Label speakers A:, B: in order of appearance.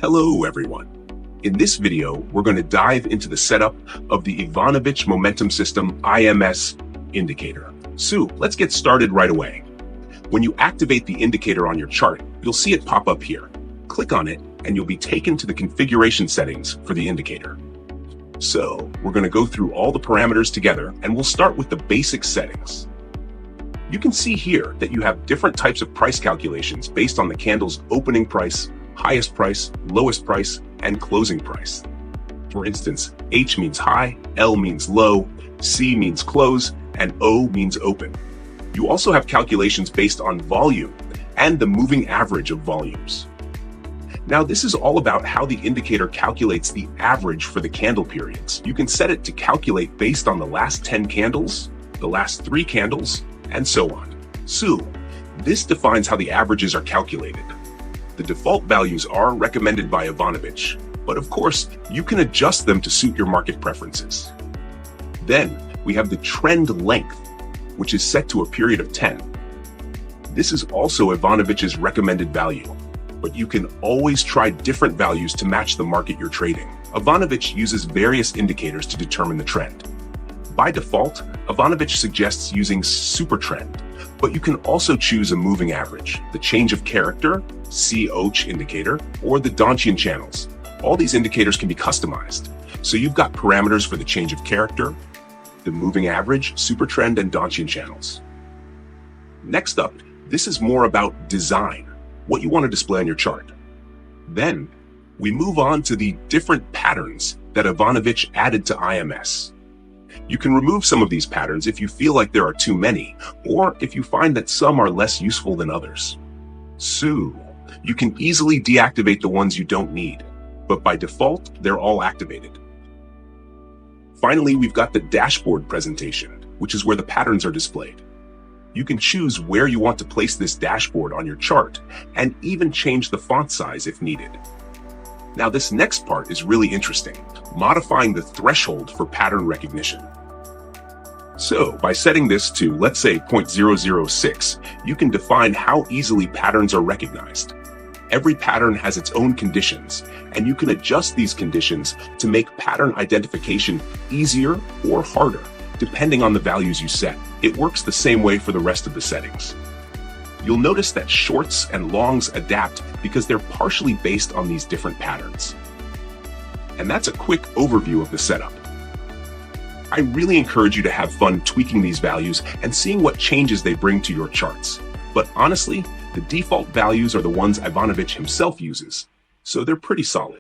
A: Hello everyone. In this video, we're going to dive into the setup of the Ivanovich Momentum System IMS indicator. So let's get started right away. When you activate the indicator on your chart, you'll see it pop up here. Click on it and you'll be taken to the configuration settings for the indicator. So we're going to go through all the parameters together and we'll start with the basic settings. You can see here that you have different types of price calculations based on the candle's opening price, highest price, lowest price, and closing price. For instance, H means high, L means low, C means close, and O means open. You also have calculations based on volume and the moving average of volumes. Now, this is all about how the indicator calculates the average for the candle periods. You can set it to calculate based on the last 10 candles, the last 3 candles, and so on. So, this defines how the averages are calculated. The default values are recommended by Ivanovich, but of course, you can adjust them to suit your market preferences. Then, we have the trend length, which is set to a period of 10. This is also Ivanovich's recommended value, but you can always try different values to match the market you're trading. Ivanovich uses various indicators to determine the trend. By default, Ivanovich suggests using Supertrend, but you can also choose a moving average, the change of character, COCH indicator, or the Donchian channels. All these indicators can be customized. So you've got parameters for the change of character, the moving average, Supertrend, and Donchian channels. Next up, this is more about design, what you want to display on your chart. Then, we move on to the different patterns that Ivanovich added to IMS. You can remove some of these patterns if you feel like there are too many, or if you find that some are less useful than others. So, you can easily deactivate the ones you don't need, but by default, they're all activated. Finally, we've got the dashboard presentation, which is where the patterns are displayed. You can choose where you want to place this dashboard on your chart, and even change the font size if needed. Now, this next part is really interesting, modifying the threshold for pattern recognition. So, by setting this to, let's say, 0.006, you can define how easily patterns are recognized. Every pattern has its own conditions, and you can adjust these conditions to make pattern identification easier or harder, depending on the values you set. It works the same way for the rest of the settings. You'll notice that shorts and longs adapt because they're partially based on these different patterns. And that's a quick overview of the setup. I really encourage you to have fun tweaking these values and seeing what changes they bring to your charts. But honestly, the default values are the ones Ivanovich himself uses, so they're pretty solid.